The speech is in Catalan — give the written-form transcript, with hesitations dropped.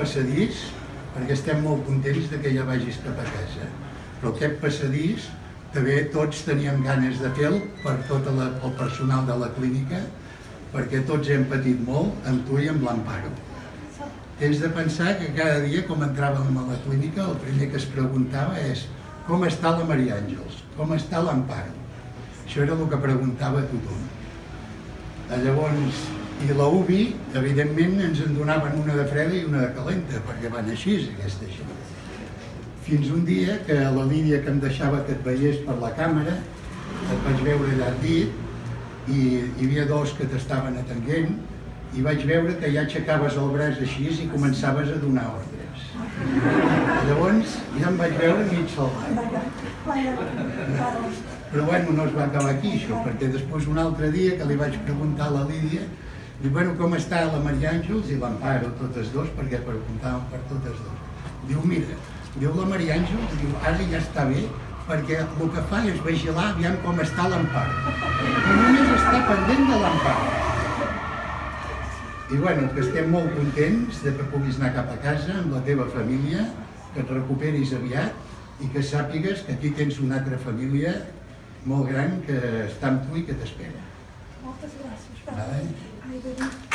passadís, perquè estem molt contents de que ja vagis cap a casa. Però aquest passadís també tots teníem ganes de fer-lo per tot el personal de la clínica, perquè tots hem patit molt amb tu i amb l'Amparo. Tens de pensar que cada dia, com entràvem a la clínica, el primer que es preguntava és com està la Maria Àngels, com està l'Amparo. Això era el que preguntava tothom. Llavors, i la UBI, evidentment, ens en donaven una de freda i una de calenta, perquè van així, aquesta gent. Fins un dia que la Lídia, que em deixava que et veiés per la càmera, et vaig veure allà al dit i hi havia dos que t'estaven atenent i vaig veure que ja aixecaves el braç així i començaves a donar ordres. Llavors ja em vaig veure mig salvat. Però bueno, no es va acabar aquí això, perquè després un altre dia que li vaig preguntar a la Lídia, diu, bueno, com està la Maria Àngels i l'Amparo, totes dos, perquè preguntàvem per totes dos. Diu, mira, diu la Maria Àngels, diu, ara ja està bé, perquè el que fa és vigilar aviam com està l'Amparo. I només està pendent de l'Amparo. I bueno, que estem molt contents de que puguis anar cap a casa amb la teva família, que et recuperis aviat i que sàpigues que aquí tens una altra família molt gran que està amb tu i que t'espera. Moltes gràcies. Vale?